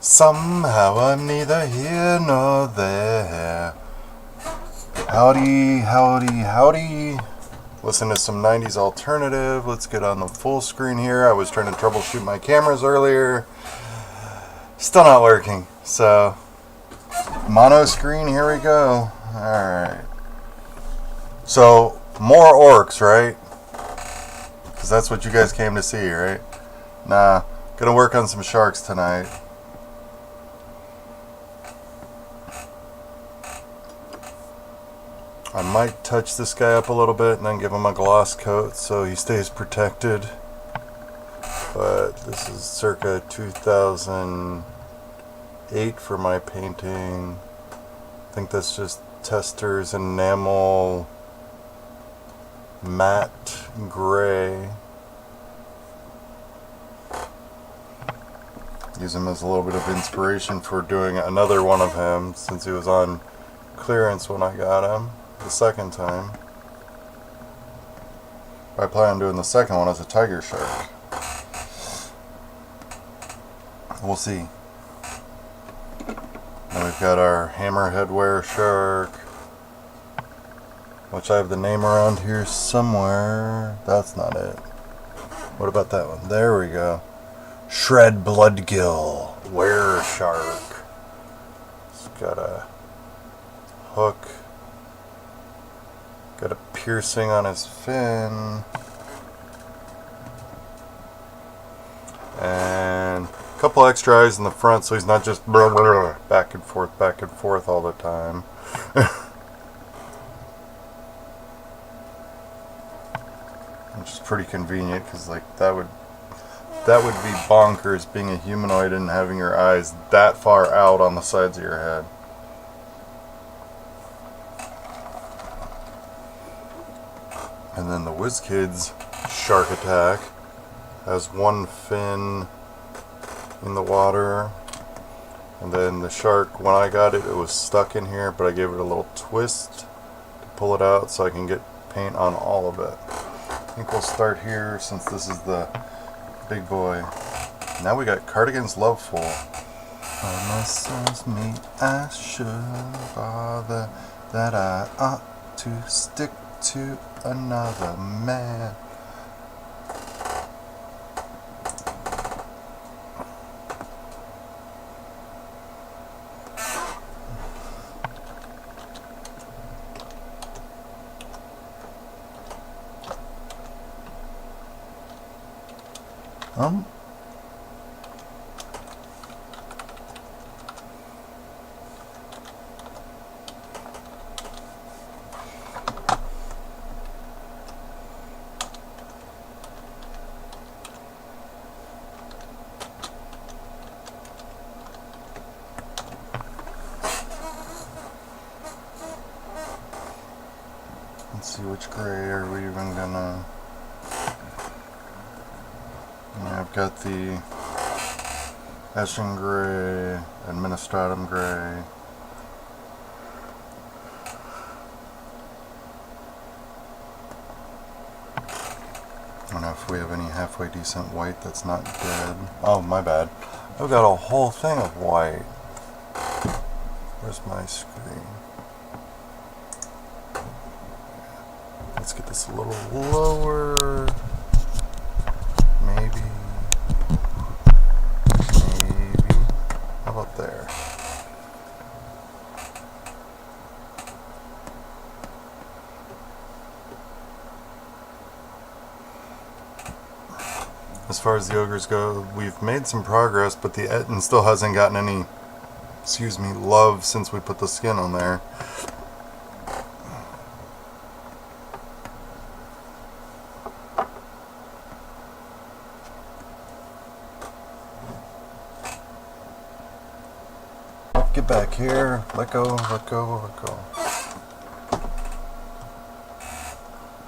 Somehow I'm neither here nor there. Howdy, howdy, howdy. Listen to some 90s alternative. Let's get on the full screen here. I was trying to troubleshoot my cameras earlier. Still not working. So, mono screen, here we go. Alright. So, more orcs, right? Because that's what you guys came to see, right? Nah, gonna work on some sharks tonight. I might touch this guy up a little bit and then give him a gloss coat so he stays protected. But this is circa 2008 for my painting. I think that's just Tester's enamel matte gray. Use him as a little bit of inspiration for doing another one of him since he was on clearance when I got him the second time. I plan on doing the second one as a tiger shark. We'll see. Then we've got our hammerhead were shark, which I have the name around here somewhere. That's not it. What about that one? There we go. Shred Bloodgill were shark. It's got a hook. Got a piercing on his fin. And a couple extra eyes in the front so he's not just back and forth all the time. Which is pretty convenient because like that would be bonkers being a humanoid and having your eyes that far out on the sides of your head. And then the Wizkids shark attack has one fin in the water, and then the shark, when I got it, it was stuck in here, but I gave it a little twist to pull it out so I can get paint on all of it. I think we'll start here since this is the big boy. Now we got Cardigan's Loveful. My son's me, I should bother that I ought to stick to another man. Let's see, which gray are we even gonna... I've got the Ashen Gray, Administratum Gray. I don't know if we have any halfway decent white that's not dead. Oh, my bad. I've got a whole thing of white. Where's my screen? Let's get this a little lower. Maybe. How about there? As far as the ogres go, we've made some progress, but the Etten still hasn't gotten any, love since we put the skin on there. Get back here. Let go, let go, let go.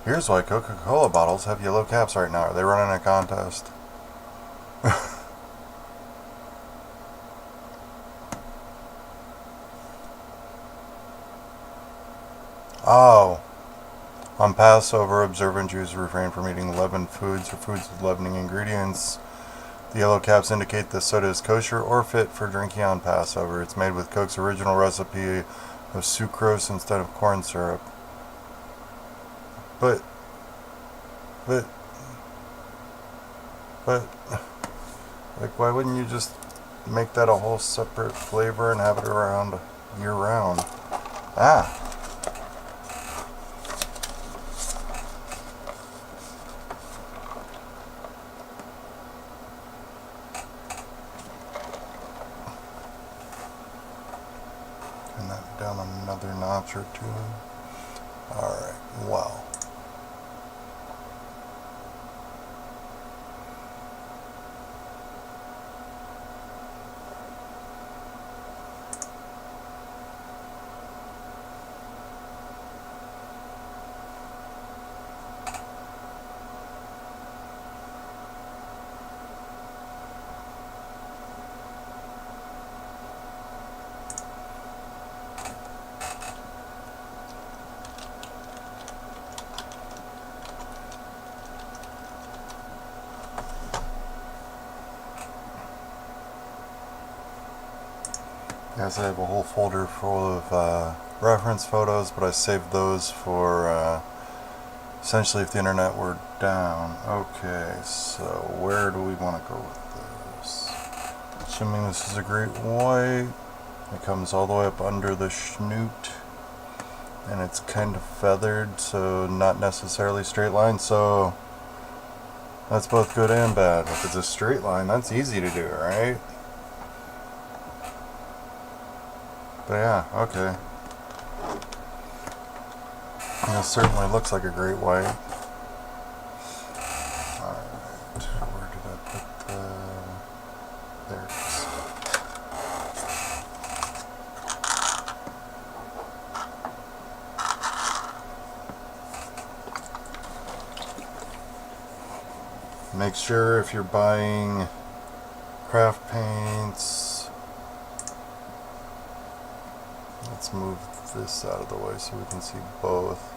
Here's why Coca-Cola bottles have yellow caps right now. Are they running a contest? Oh. On Passover, observant Jews refrain from eating leavened foods or foods with leavening ingredients. The yellow caps indicate the soda is kosher or fit for drinking on Passover. It's made with Coke's original recipe of sucrose instead of corn syrup. But, like, why wouldn't you just make that a whole separate flavor and have it around year round? Ah! And that down another notch or two. Alright, wow. Yes, I have a whole folder full of reference photos, but I saved those for essentially if the internet were down. Okay, so where do we want to go with this? Assuming this is a great white, it comes all the way up under the schnoot, and it's kind of feathered, so not necessarily straight line, so that's both good and bad. If it's a straight line, that's easy to do, right? But yeah, okay. It certainly looks like a great white. Alright, where did I put the... There it is. Make sure if you're buying craft paints, let's move this out of the way so we can see both.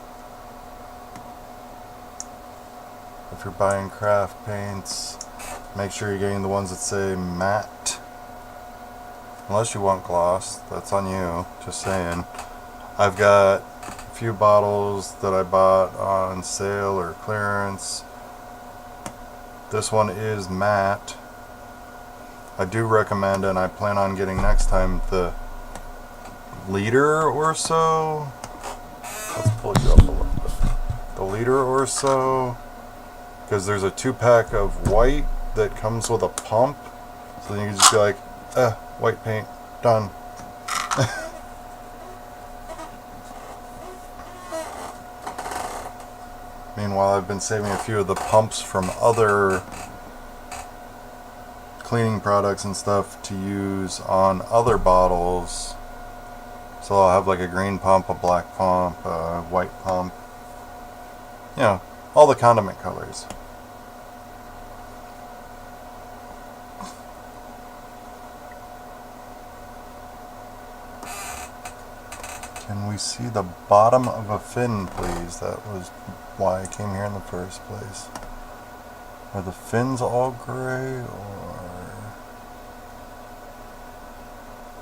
If you're buying craft paints, make sure you're getting the ones that say matte. Unless you want gloss, that's on you, just saying. I've got a few bottles that I bought on sale or clearance. This one is matte. I do recommend, and I plan on getting next time, the liter or so. Let's pull you up a little bit. The liter or so, because there's a 2-pack of white that comes with a pump, so then you can just be like, white paint, done. Meanwhile, I've been saving a few of the pumps from other cleaning products and stuff to use on other bottles. So I'll have like a green pump, a black pump, a white pump. You know, all the condiment colors. Can we see the bottom of a fin, please? That was why I came here in the first place. Are the fins all gray, or...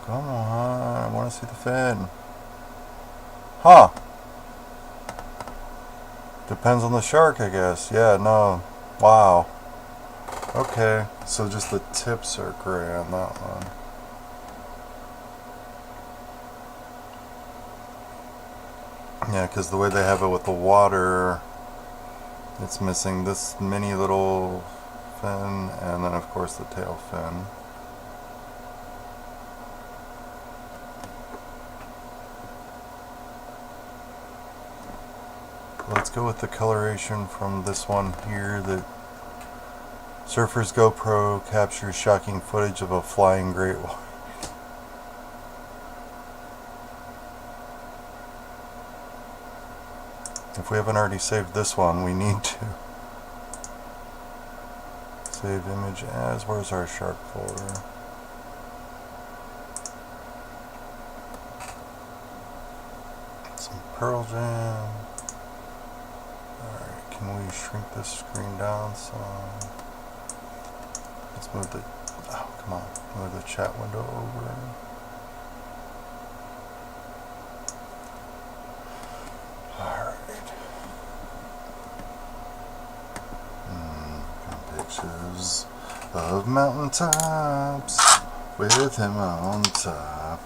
Come on, I want to see the fin. Huh. Depends on the shark, I guess. Yeah, no. Wow. Okay, so just the tips are gray on that one. Yeah, because the way they have it with the water, it's missing this mini little fin, and then of course the tail fin. Let's go with the coloration from this one here. The Surfer's GoPro captures shocking footage of a flying great white. If we haven't already saved this one, we need to. Save image as. Where's our shark folder? Some Pearl Jam. Alright, can we shrink this screen down some? Let's move the, oh, come on, move the chat window over. Alright. Pictures of mountaintops with him on top.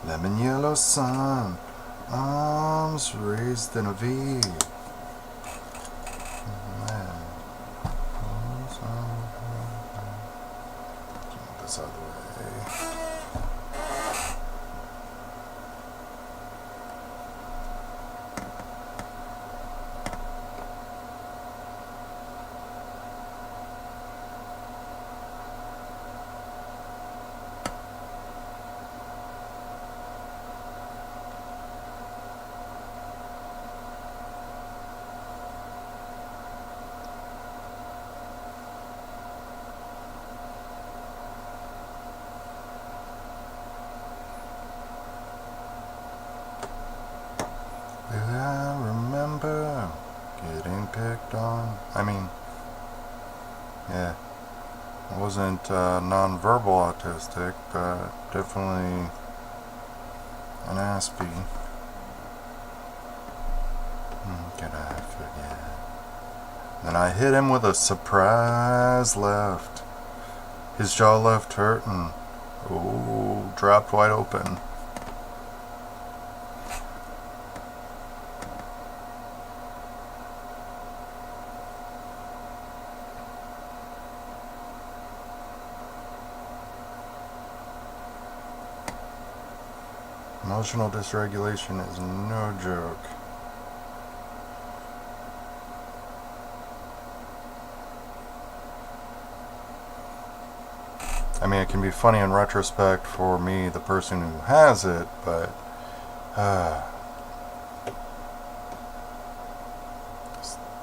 Lemon yellow sun, arms raised in a V. This out of the way. I remember getting picked on. I mean, yeah, I wasn't non-verbal autistic, but definitely an Aspie. Could I forget? Then I hit him with a surprise left. His jaw left hurting. Ooh, dropped wide open. Emotional dysregulation is no joke. I mean, it can be funny in retrospect for me, the person who has it, but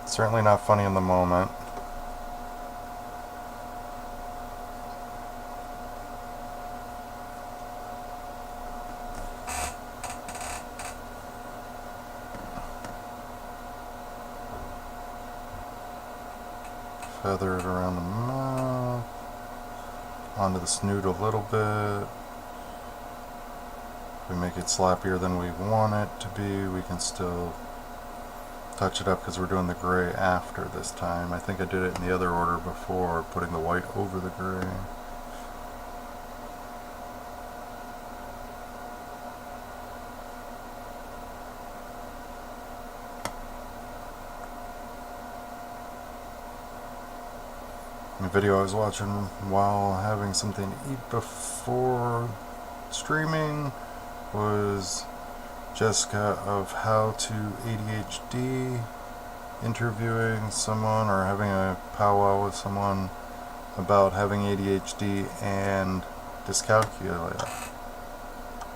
it's certainly not funny in the moment. Feather it around the mouth, onto the snoot a little bit. If we make it sloppier than we want it to be, we can still touch it up because we're doing the gray after this time. I think I did it in the other order before, putting the white over the gray. The video I was watching while having something to eat before streaming was Jessica of How to ADHD interviewing someone or having a powwow with someone about having ADHD and dyscalculia,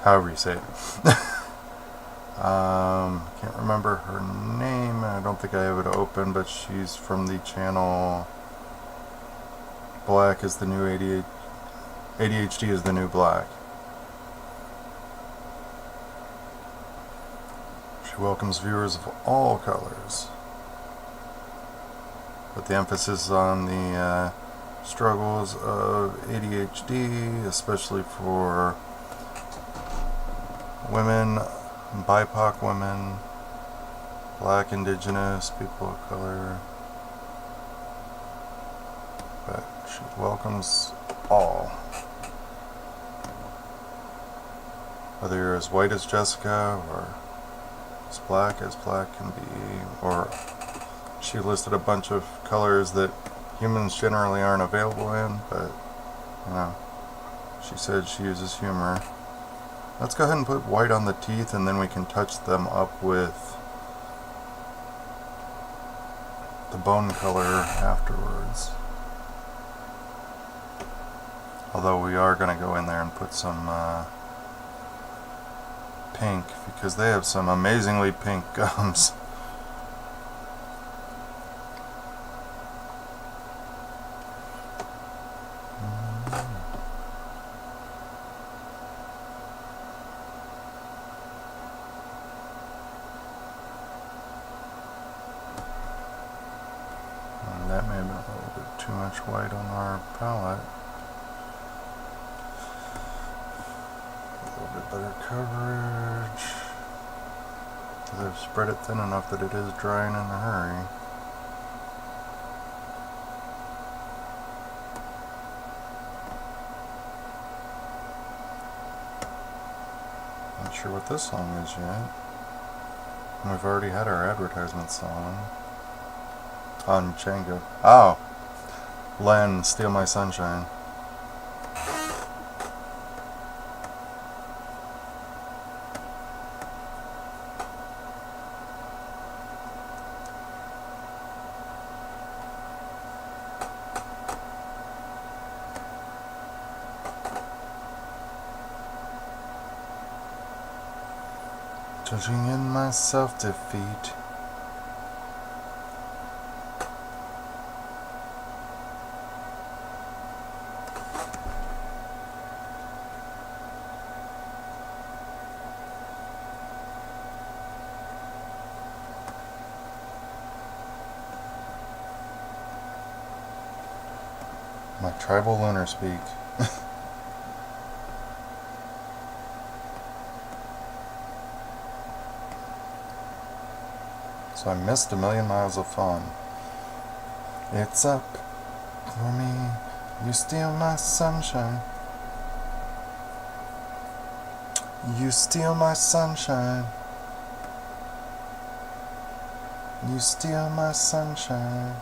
however you say it. Can't remember her name. I don't think I have it open, but she's from the channel Black is the new ADHD is the new black. She welcomes viewers of all colors, but the emphasis is on the struggles of ADHD, especially for women, BIPOC women, black, indigenous, people of color. But she welcomes all. Whether you're as white as Jessica or as black can be, or she listed a bunch of colors that humans generally aren't available in, but you know, she said she uses humor. Let's go ahead and put white on the teeth, and then we can touch them up with the bone color afterwards. Although we are going to go in there and put some pink, because they have some amazingly pink gums. And that may have been a little bit too much white on our palette. A little bit better coverage. Because I've spread it thin enough that it is drying in a hurry. Not sure what this song is yet. And we've already had our advertisement song on Django. Oh! Len, Steal My Sunshine. Judging in my self-defeat. My tribal lunar speak. So I missed a million miles of fun. It's up for me. You steal my sunshine. You steal my sunshine. You steal my sunshine.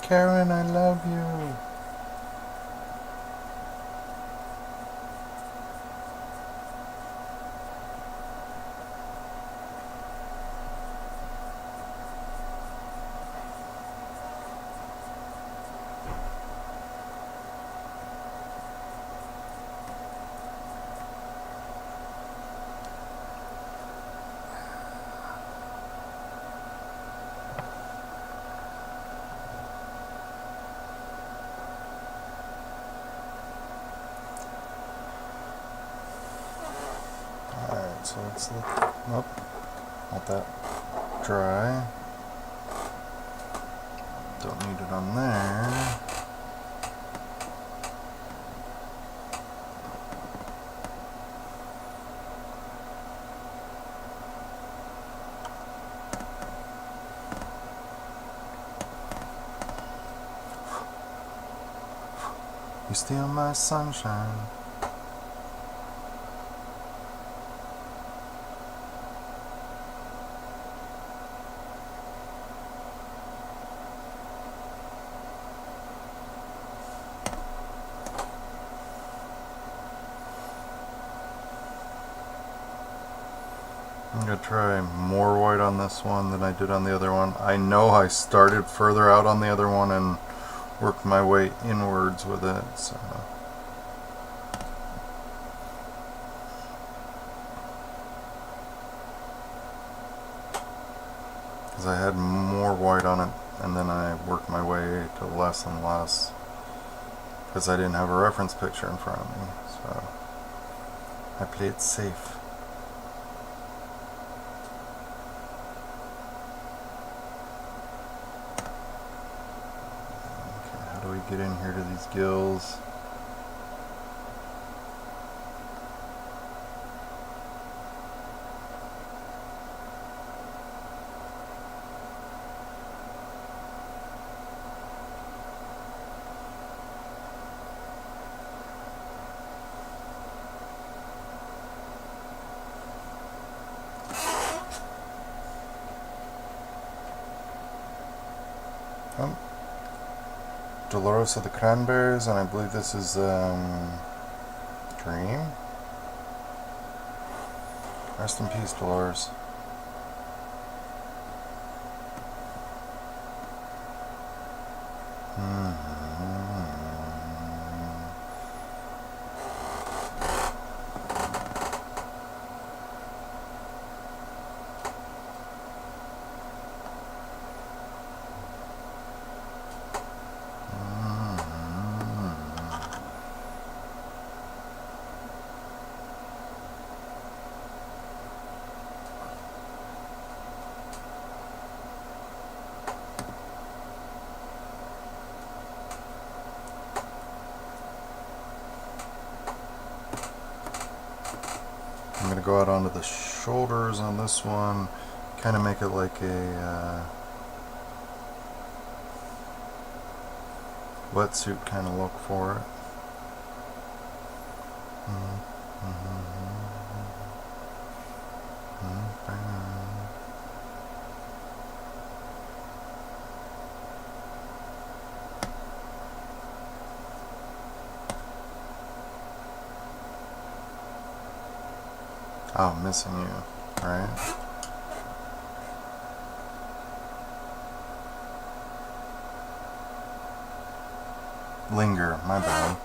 Karen, I love you. So let's look. Nope, not that dry. Don't need it on there. You steal my sunshine. I'm going to try more white on this one than I did on the other one. I know I started further out on the other one and worked my way inwards with it, so. Because I had more white on it and then I worked my way to less and less. Because I didn't have a reference picture in front of me, so I played it safe. Get in here to these gills. Dolores of the Cranberries, and I believe this is Dream. Rest in peace, Dolores. gonna go out onto the shoulders on this one, kind of make it like a wetsuit kind of look for it. Oh, I'm missing you, right? Linger, my bad.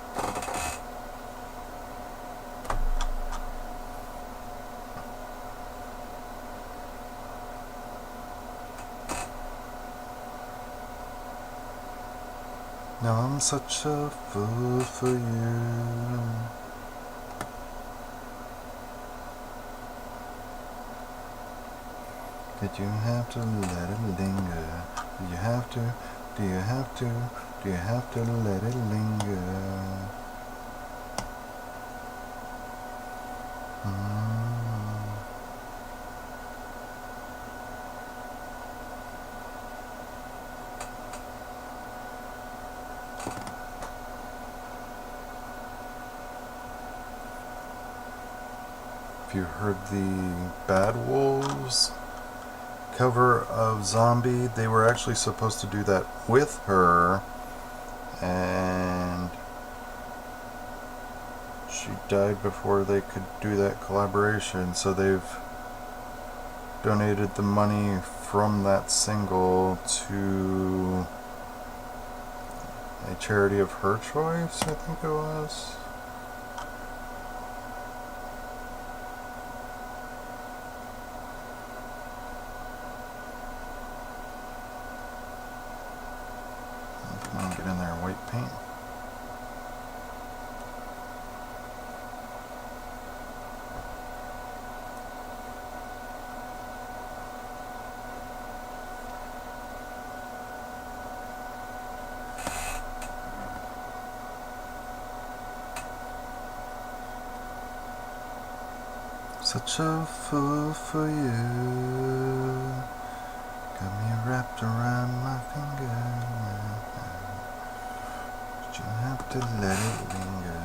Now I'm such a fool for you. Did you have to let it linger? Do you have to? Do you have to? Do you have to let it linger? If you heard the Bad Wolves cover of Zombie, they were actually supposed to do that with her, and she died before they could do that collaboration, so they've donated the money from that single to a charity of her choice, I think it was. Get in there, white paint. Such a fool for you, got me wrapped around my finger. But you have to let it linger.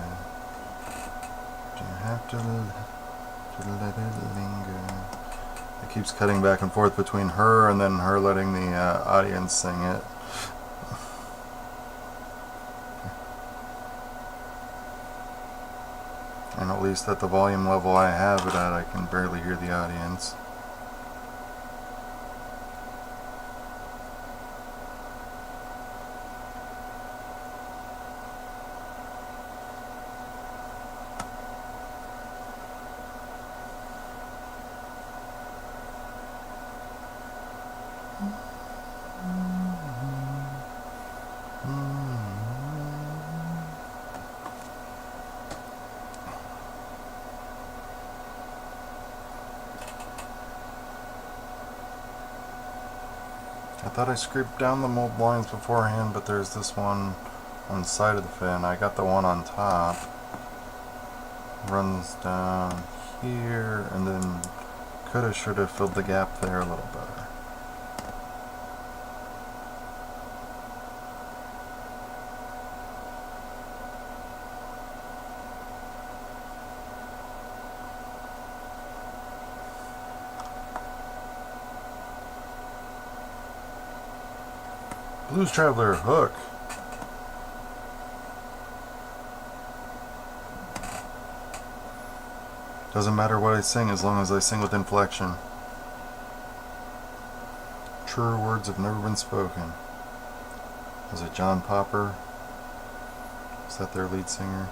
You have to let it linger. It keeps cutting back and forth between her and then her letting the audience sing it. And at least at the volume level I have it at, I can barely hear the audience. I thought I scraped down the mold lines beforehand, but there's this one on the side of the fin. I got the one on top. Runs down here, and then coulda, shoulda filled the gap there a little better. Blues Traveler, hook. Doesn't matter what I sing as long as I sing with inflection. Truer words have never been spoken. Was it John Popper? Is that their lead singer?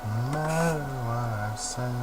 No matter what I sing.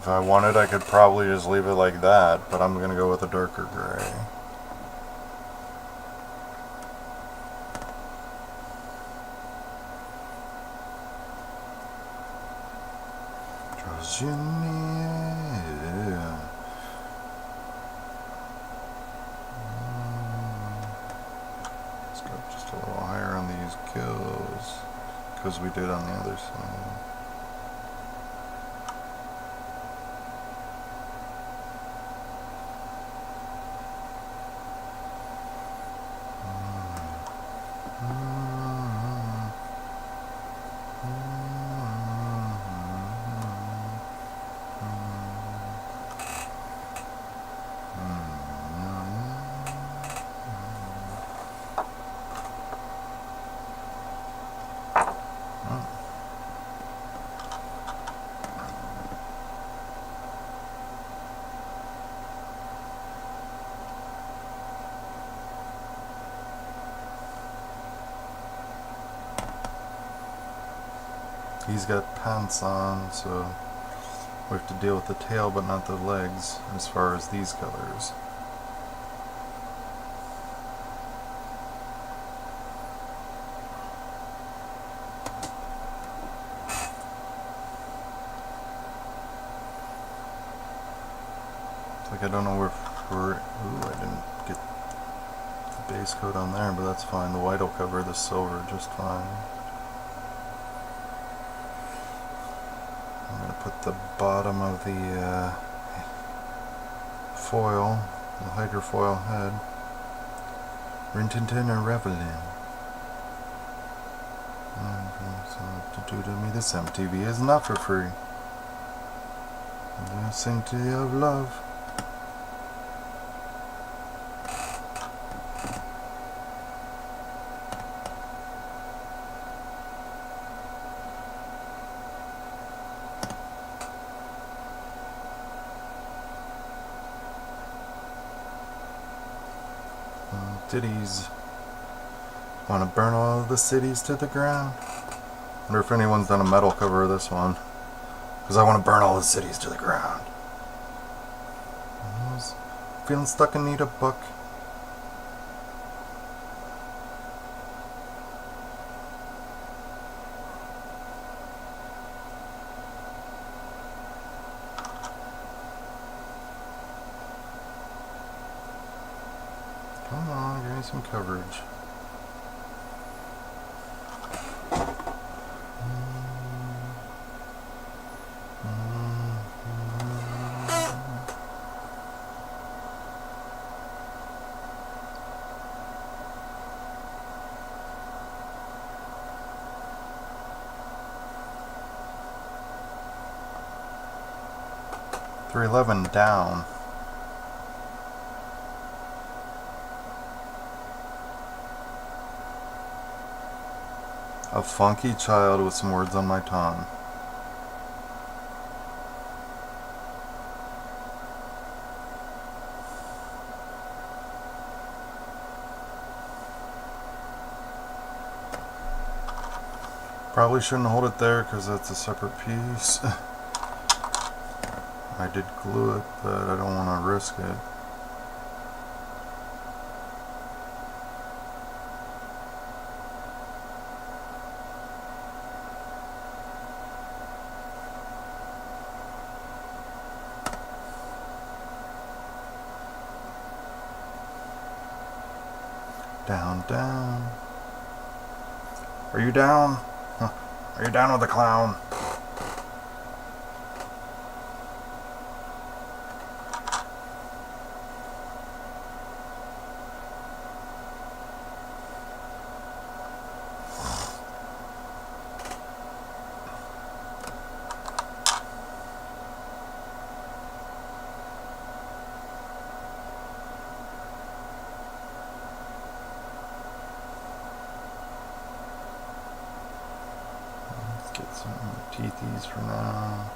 If I wanted, I could probably just leave it like that, but I'm gonna go with a darker gray. Draws you near. Let's go just a little higher on these kills, because we did on the other side. He's got pants on, so we have to deal with the tail but not the legs as far as these colors. It's like I don't know where ooh, I didn't get the base coat on there, but that's fine. The white will cover the silver just fine. I'm going to put the bottom of the foil, the hydrofoil head, Rintintin or Revelin. To do to me, this MTV is not for free. The sanctity of love. Cities. Want to burn all of the cities to the ground. Wonder if anyone's done a metal cover of this one, because I want to burn all the cities to the ground. Feeling stuck and need a buck. Come on, give me some coverage. .311 down. A funky child with some words on my tongue. Probably shouldn't hold it there because that's a separate piece. I did glue it, but I don't want to risk it. Down, down. Are you down? Huh. Are you down with the clown? Get some teethies for now.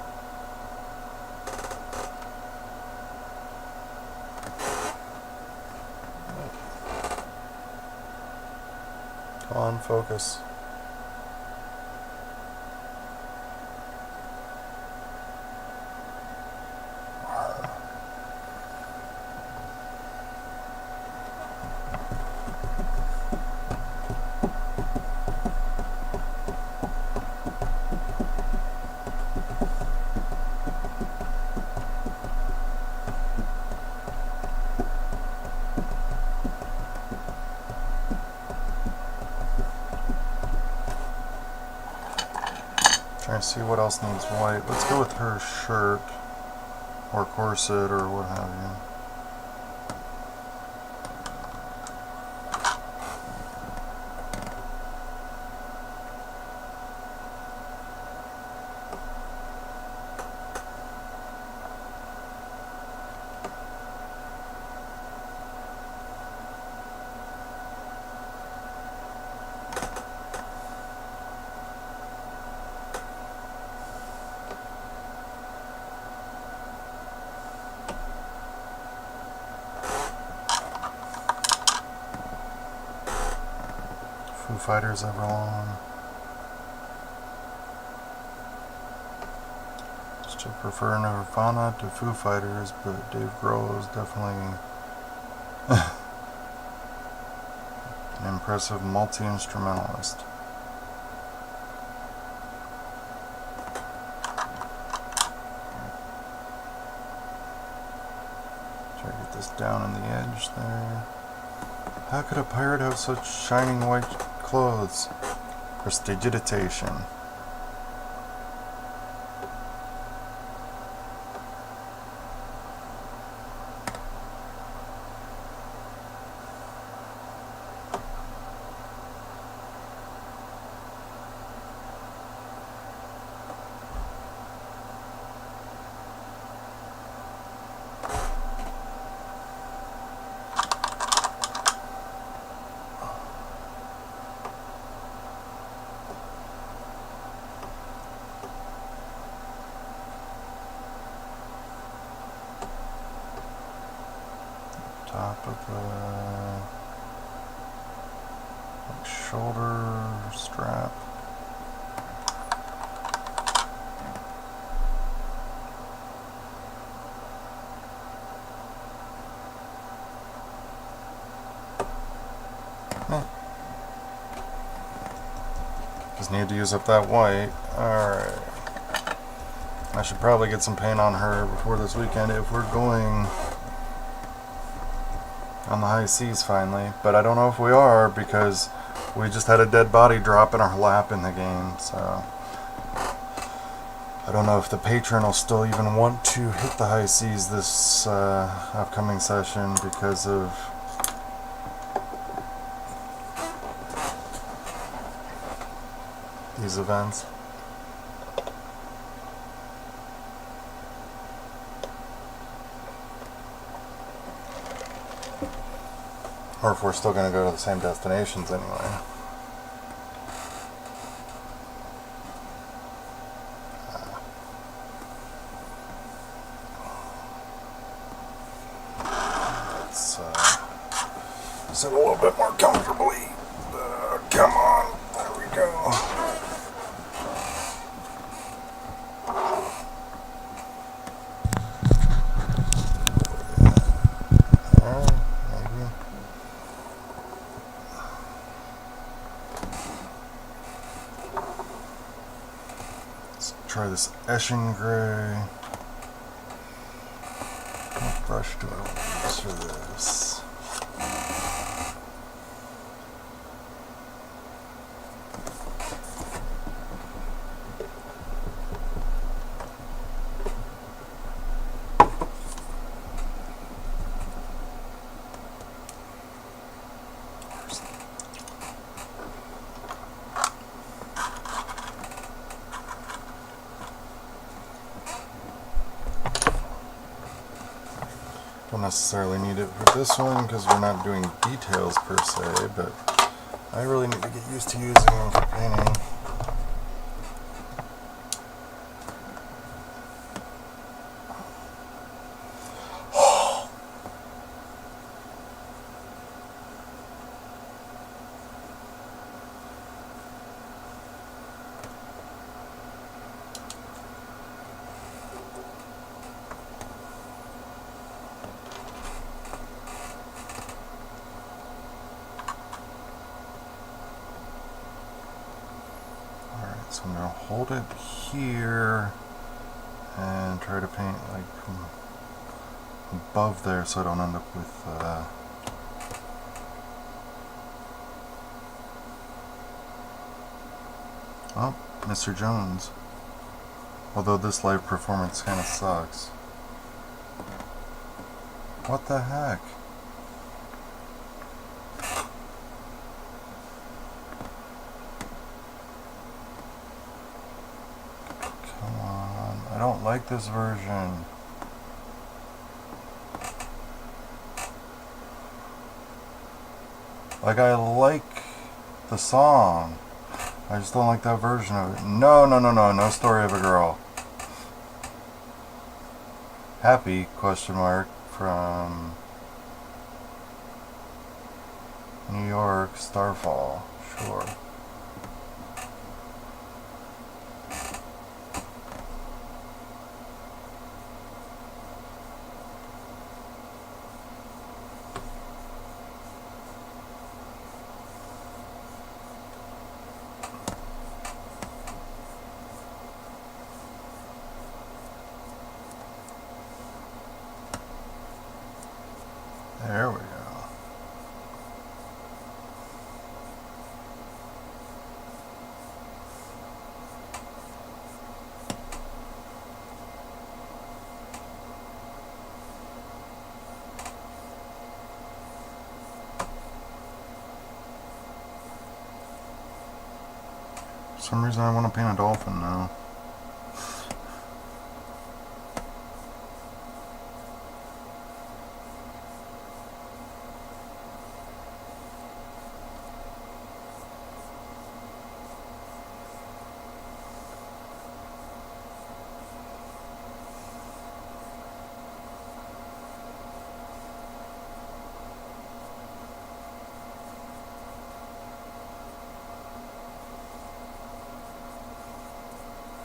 Come on, focus. Trying to see what else needs white. Let's go with her shirt or corset or what have you. Foo Fighters Everlong. Still prefer Nirvana to Foo Fighters, but Dave Grohl is definitely an impressive multi-instrumentalist. Try to get this down in the edge there. How could a pirate have such shining white clothes? Prestidigitation. Top of the shoulder strap. Just need to use up that white. Alright. I should probably get some paint on her before this weekend if we're going on the high seas finally, but I don't know if we are because we just had a dead body drop in our lap in the game, so I don't know if the patron will still even want to hit the high seas this upcoming session because of these events. Or if we're still going to go to the same destinations anyway. Let's sit a little bit more comfortably. Come on, there we go. Try this Eshin Gray. What brush do I use for this? Don't necessarily need it for this one because we're not doing details per se, but I really need to get used to using them for painting. So I'm going to hold it here and try to paint like from above there so I don't end up with oh, Mr. Jones. Although this live performance kind of sucks. What the heck? Come on. I don't like this version. Like, I like the song. I just don't like that version of it. No, no, no, no. No Story of a Girl. Happy, question mark, from New York, Starfall. Sure. There we go. For some reason I want to paint a dolphin now.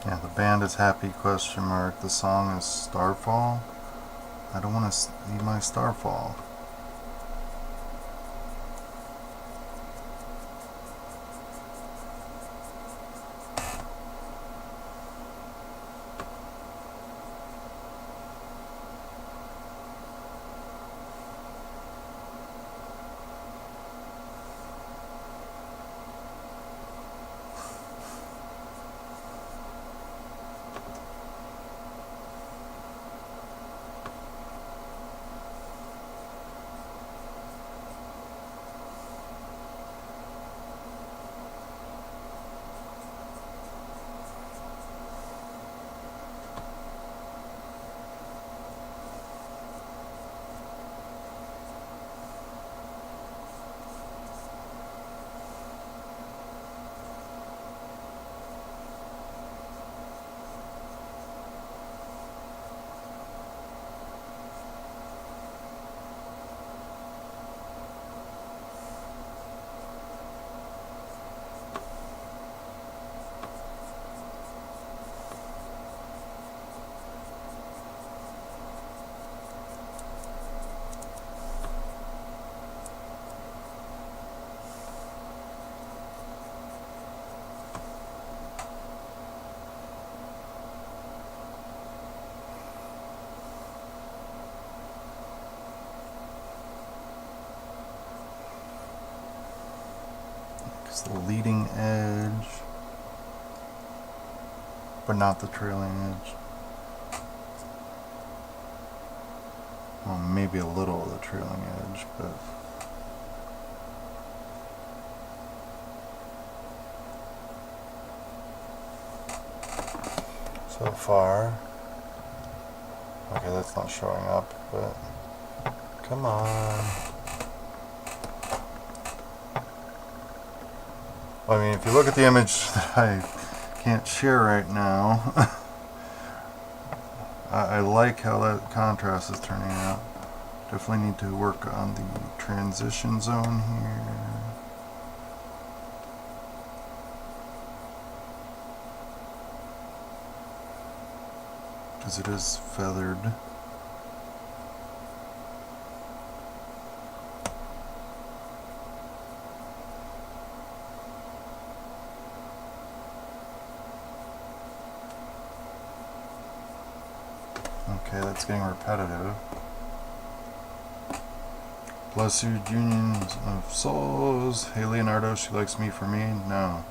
Yeah, the band is Happy, question mark. The song is Starfall. I don't want to leave my Starfall. It's the leading edge, but not the trailing edge. Well, maybe a little of the trailing edge, but so far. Okay, that's not showing up, but come on. I mean, if you look at the image that I can't share right now, I like how that contrast is turning out. Definitely need to work on the transition zone here. Because it is feathered. Okay, that's getting repetitive. Blessed unions of souls. Hey Leonardo, she likes me for me? No.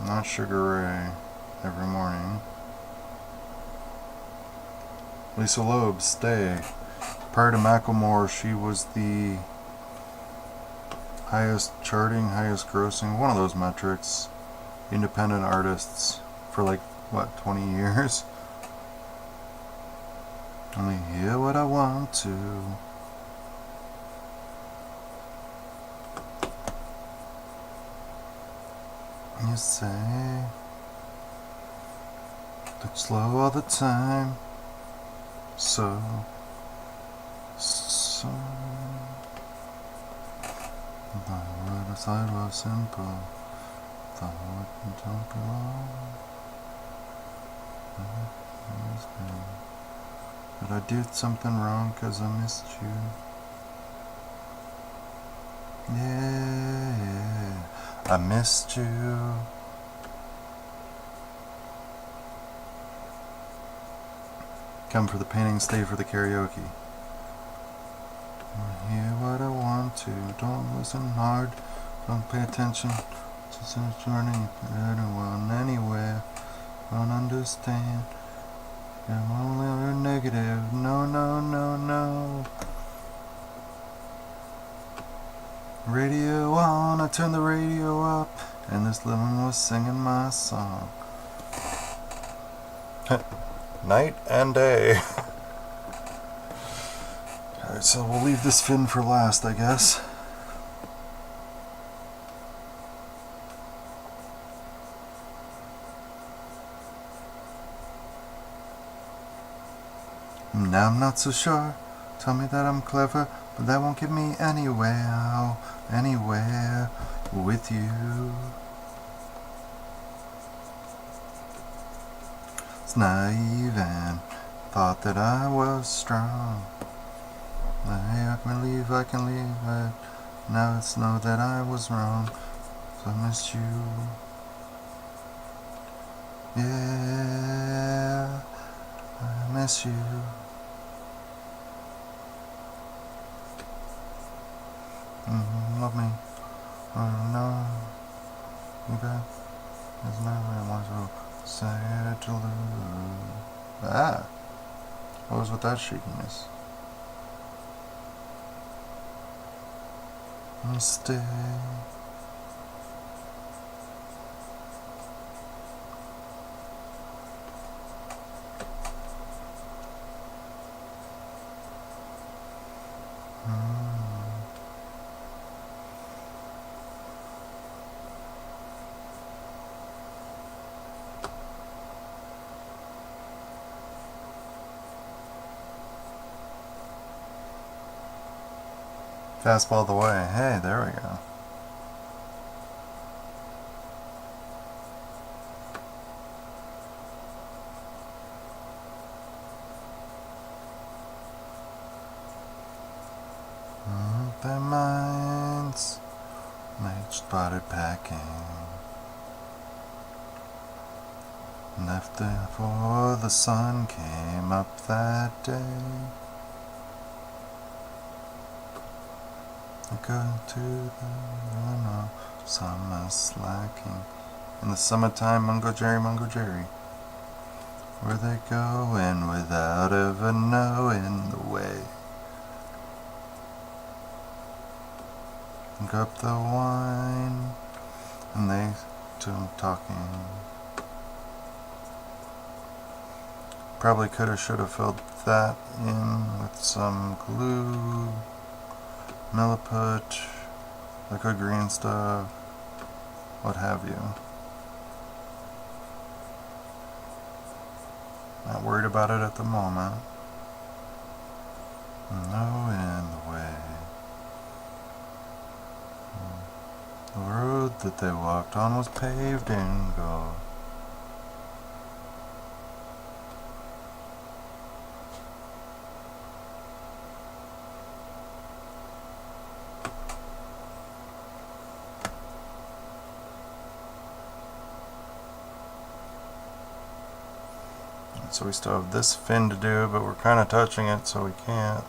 Not Sugar Ray every morning. Lisa Loeb, stay. Prior to Macklemore, she was the highest charting, highest grossing, one of those metrics, independent artists for like, what, 20 years? Only hear what I want to. You say, look slow all the time. So my word aside was simple. Thought we can talk along. But I did something wrong 'cause I missed you. Yeah, I missed you. Come for the painting, stay for the karaoke. Hear what I want to. Don't listen hard. Don't pay attention. Just journey anyone, anywhere. Don't understand. I'm only negative. No, no, no, no. Radio on. I turned the radio up, and this little one was singing my song. Night and day. Alright, so we'll leave this fin for last, I guess. Now I'm not so sure. Tell me that I'm clever, but that won't get me anywhere, anywhere with you. It's naive and thought that I was strong. Hey, I can leave, but now it's know that I was wrong. So I miss you. Yeah, I miss you. Love me. Oh no, you bet. It's never much so sad to lose. Ah, what was with that shakiness? Stay. Fastball the way. Hey, there we go. Their minds, they started packing. Left there before the sun came up that day. Go to the summer slacking. In the summertime, Mungo Jerry, where they going without ever knowing the way. Drink up the wine, and they still talking. Probably could have, should have filled that in with some glue. Milliput, liquid green stuff, what have you. Not worried about it at the moment. No in the way. The road that they walked on was paved in gold. So we still have this fin to do, but we're kind of touching it, so we can't.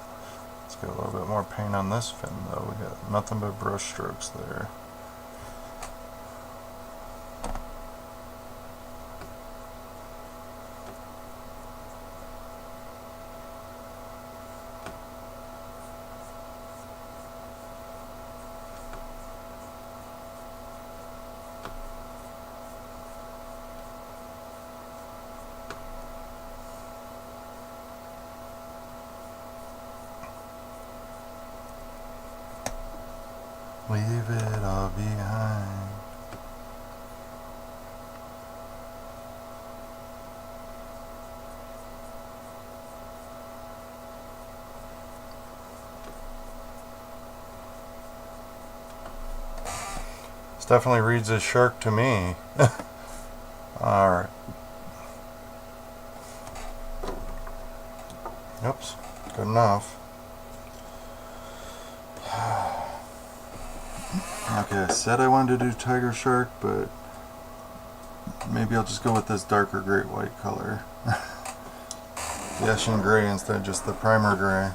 Let's get a little bit more paint on this fin, though. We got nothing but brush strokes there. Leave it all behind. This definitely reads as shark to me. Alright. Oops, good enough. Okay, I said I wanted to do tiger shark, but maybe I'll just go with this darker great white color. The Eshin gray instead of just the primer gray.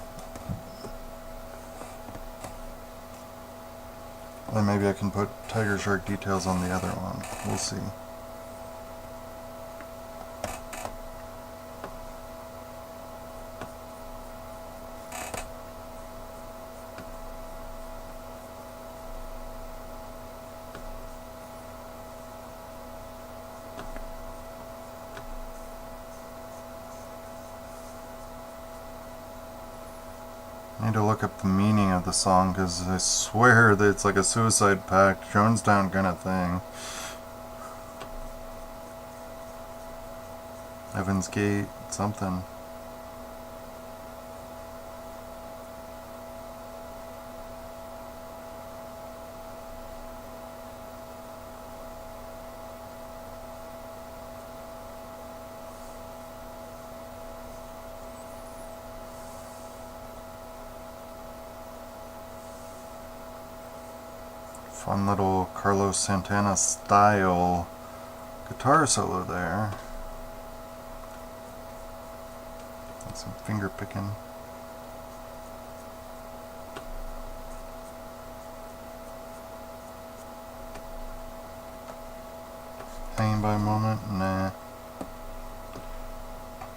And maybe I can put tiger shark details on the other one. We'll see. I need to look up the meaning of the song because I swear that it's like a Suicide Pact, Jonestown kind of thing. Heaven's Gate, something. Fun little Carlos Santana style guitar solo there. And some finger picking. Hanging by a moment? Nah.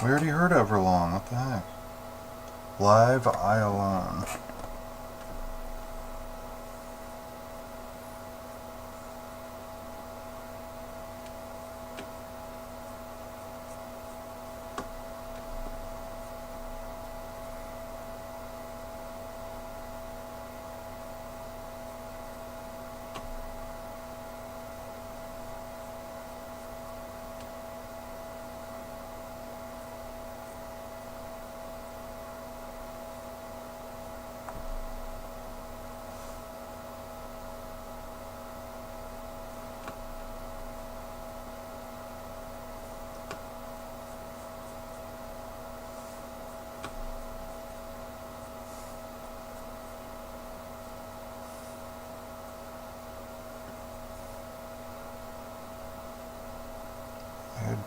We already heard Everlong, what the heck? Live I Alone.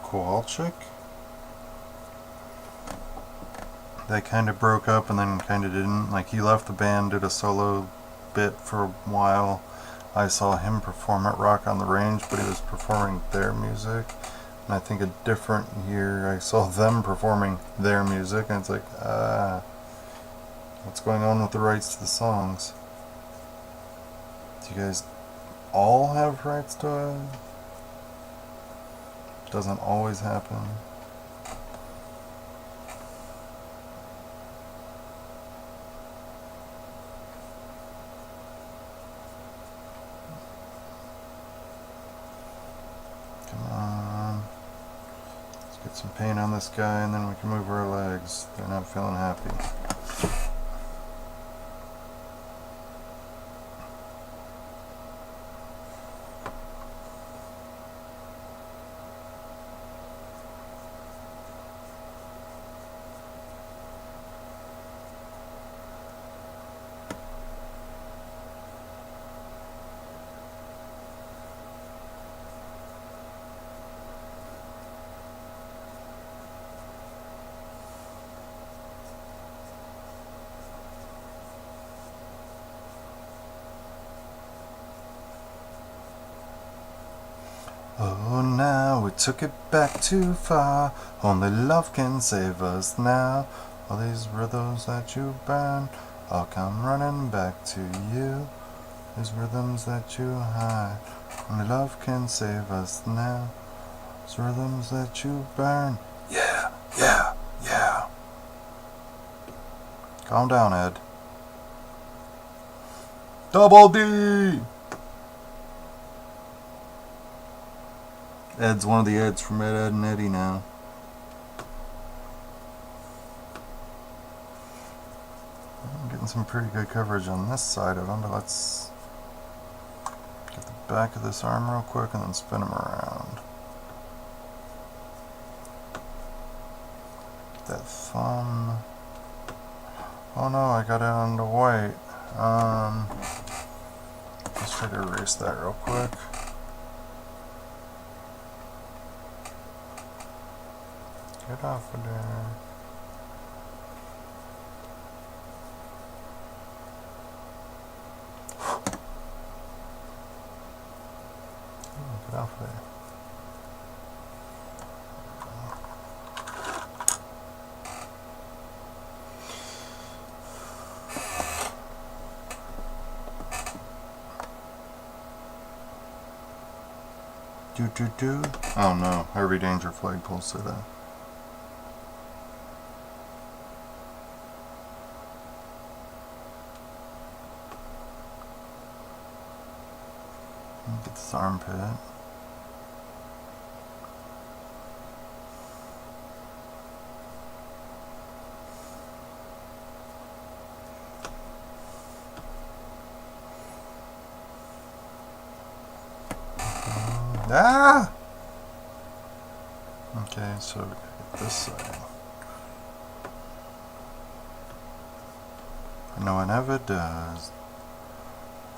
Kowalczyk. They kind of broke up and then kind of didn't. Like, he left the band, did a solo bit for a while. I saw him perform at Rock on the Range, but he was performing their music. And I think a different year I saw them performing their music, and it's like, what's going on with the rights to the songs? Do you guys all have rights to it? Doesn't always happen. Come on. Let's get some paint on this guy and then we can move our legs. They're not feeling happy. Oh, now we took it back too far. Only love can save us now. All these rhythms that you burn all come running back to you. These rhythms that you hide. Only love can save us now. These rhythms that you burn. Yeah, yeah, yeah. Calm down, Ed. Double D! Ed's one of the Eds from Ed, Ed, and Eddie now. I'm getting some pretty good coverage on this side of him, but let's get the back of this arm real quick and then spin him around. Get that thumb. Oh no, I got it onto white. Let's try to erase that real quick. Get off of there. Get off of there. Do. Oh no, Harvey Danger flagpole set up. Get this armpit. Ah! Okay, so we gotta get this side. No one ever does.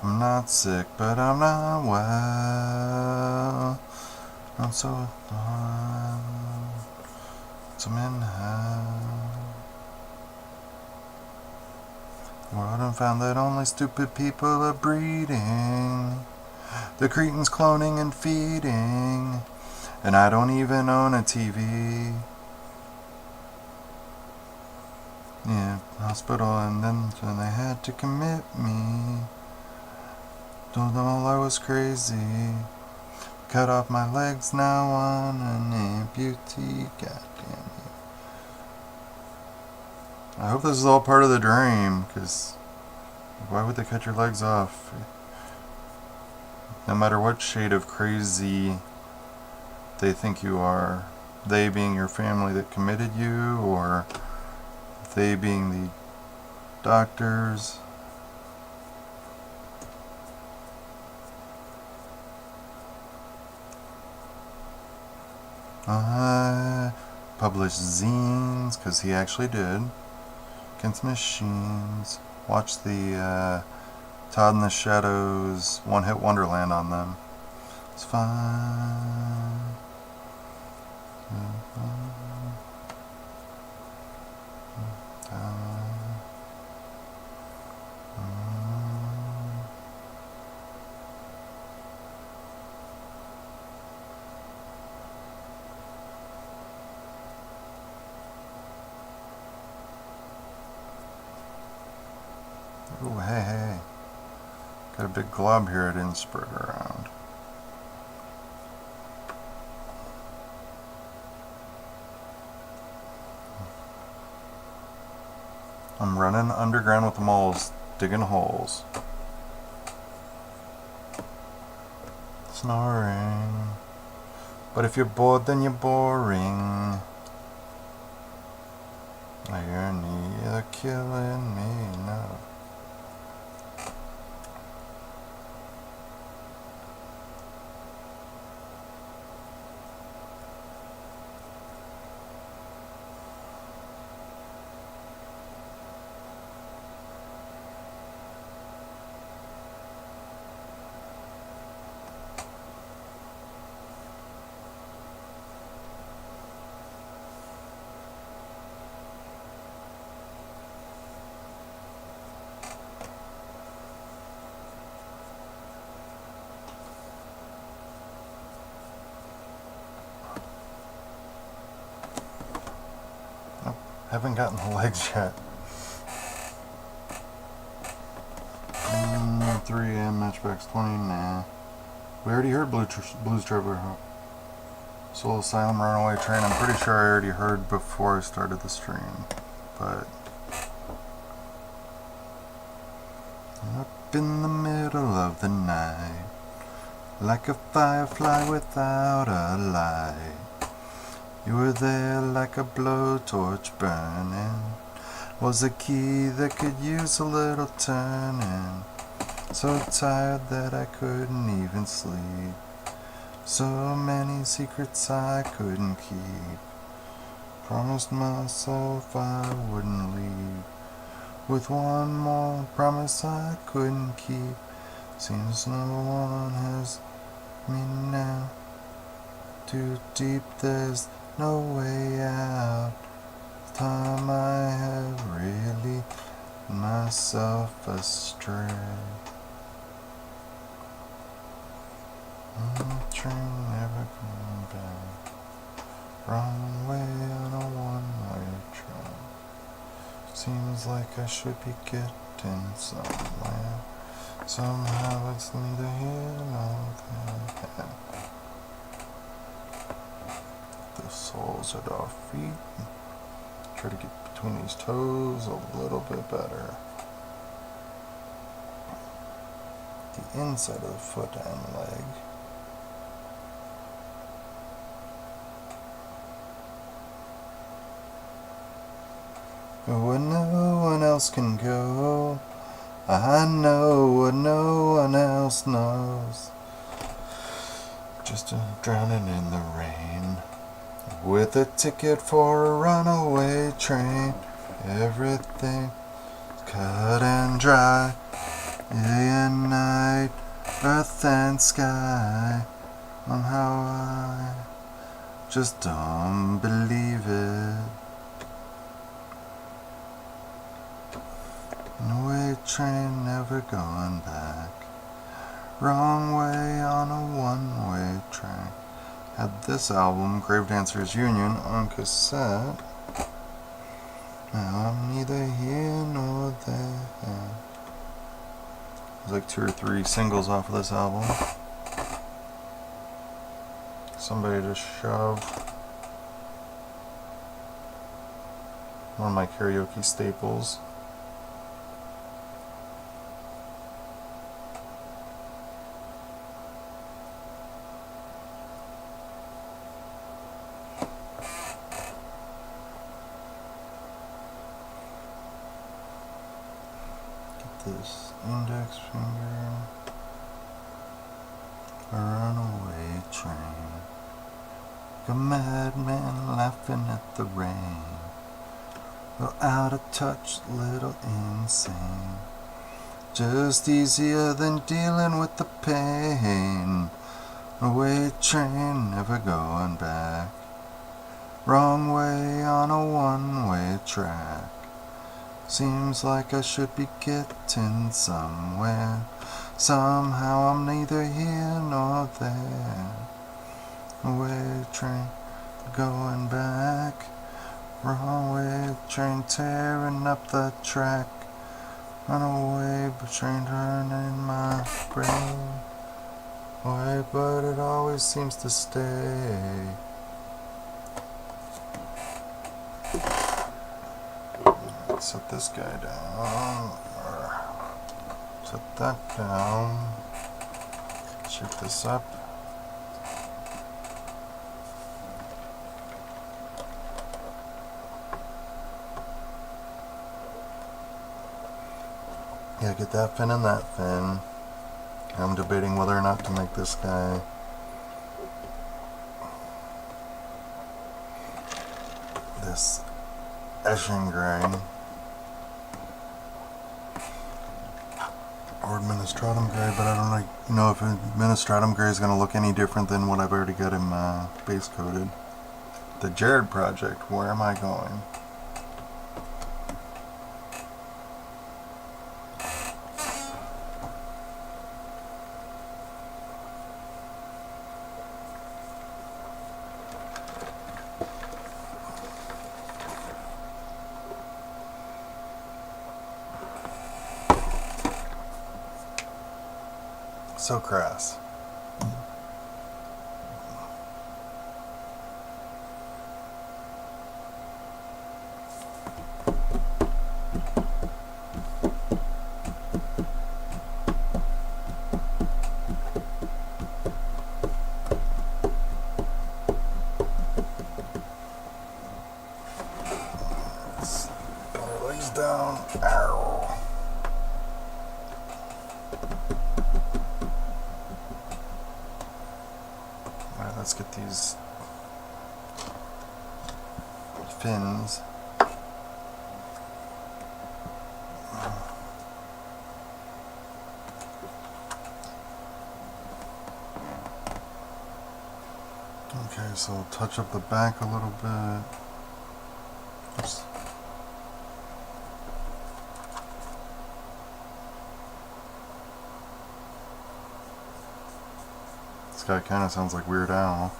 I'm not sick, but I'm not well. I'm so I'm in hell. The world and found that only stupid people are breeding. The cretins cloning and feeding. And I don't even own a TV. Yeah, hospital, and then they had to commit me. Told them all I was crazy. Cut off my legs now on an amputee. Goddamn it. I hope this is all part of the dream, because why would they cut your legs off? No matter what shade of crazy they think you are, they being your family that committed you, or they being the doctors. Published zines, because he actually did. Against Machines. Watch the Todd in the Shadows One Hit Wonderland on them. It's fine. Oh, hey. Got a big glob here I didn't spread around. I'm running underground with the moles, digging holes. Snoring. But if you're bored, then you're boring. You're neither killing me, no. Haven't gotten the legs yet. 3 AM matchbacks 20, nah. We already heard Blues Traveler. Soul Asylum Runaway Train. I'm pretty sure I already heard before I started the stream. But in the middle of the night, like a firefly without a light. You were there like a blowtorch burning, was a key that could use a little turning. So tired that I couldn't even sleep, so many secrets I couldn't keep. Promised myself I wouldn't leave, with one more promise I couldn't keep. Seems no one has me now. Too deep, there's no way out. This time I have really led myself astray. Train never coming back. Wrong way on a one-way train. Seems like I should be getting somewhere. Somehow it's neither here nor there. The soles at our feet. Try to get between these toes a little bit better. The inside of the foot and leg. Where no one else can go, I know what no one else knows. Just drowning in the rain, with a ticket for a runaway train. Everything cut and dry, day and night, earth and sky. Somehow I just don't believe it. One-way train never going back. Wrong way on a one-way train. Had this album, Grave Dancers Union, on cassette. Now I'm neither here nor there. There's like 2 or 3 singles off of this album. Somebody just shoved one of my karaoke staples. This index finger, a runaway train, like a madman laughing at the rain, little out of touch, little insane, just easier than dealing with the pain. Runaway train never going back, wrong way on a one-way track. Seems like I should be getting somewhere. Somehow I'm neither here nor there. Runaway train going back. Runaway train tearing up the track. Runaway train turning my brain. Why, but it always seems to stay. Set this guy down, or set that down, shoot this up. Yeah, get that fin and that fin. I'm debating whether or not to make this guy this Eshin gray or Administratum gray, but I don't know if Administratum gray is going to look any different than what I've already got in base coated. The Jared project, where am I going? So crass. let's get these fins. Okay, so touch up the back a little bit. Oops. This guy kind of sounds like Weird Al.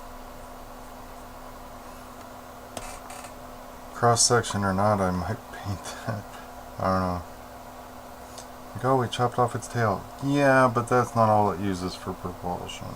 Cross section or not, I might paint that. I don't know. Like, oh, we chopped off its tail. Yeah, but that's not all it uses for propulsion.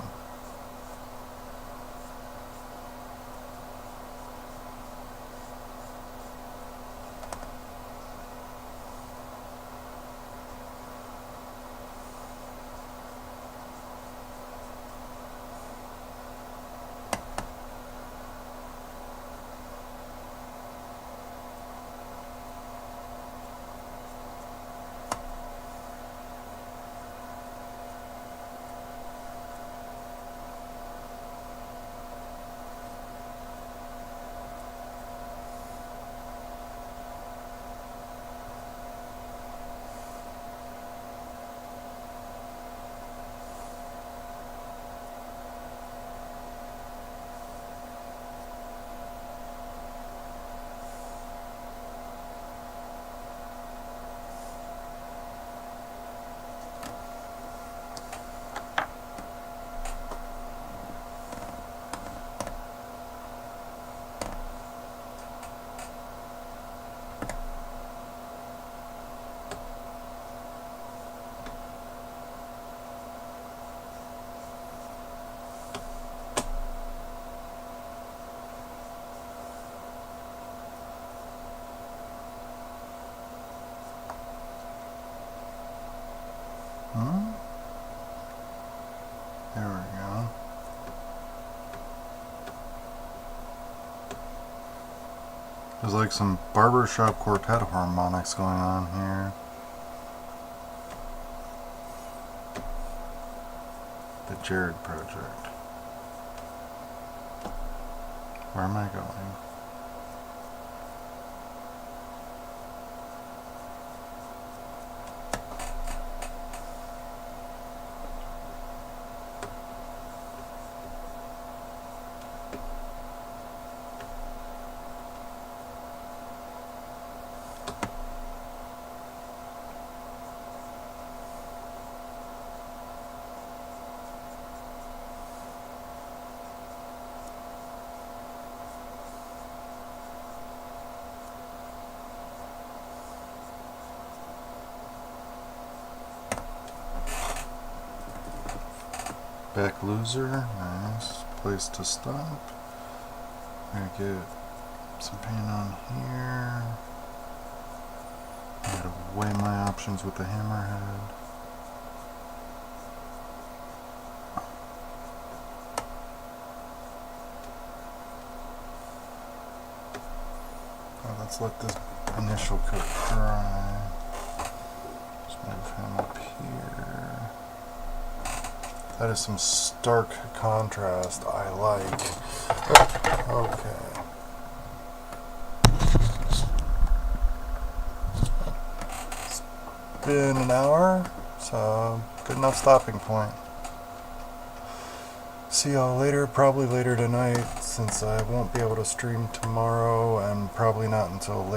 There we go. There's like some barbershop quartet harmonics going on here. The Jared Project. Where am I going? Back loser, nice place to stop. I'm gonna get some paint on here. I gotta weigh my options with the hammerhead. Oh, let's let this initial coat dry. Just move him up here. That is some stark contrast I like. Okay. It's been an hour, so good enough stopping point. See y'all later, probably later tonight, since I won't be able to stream tomorrow, and probably not until later.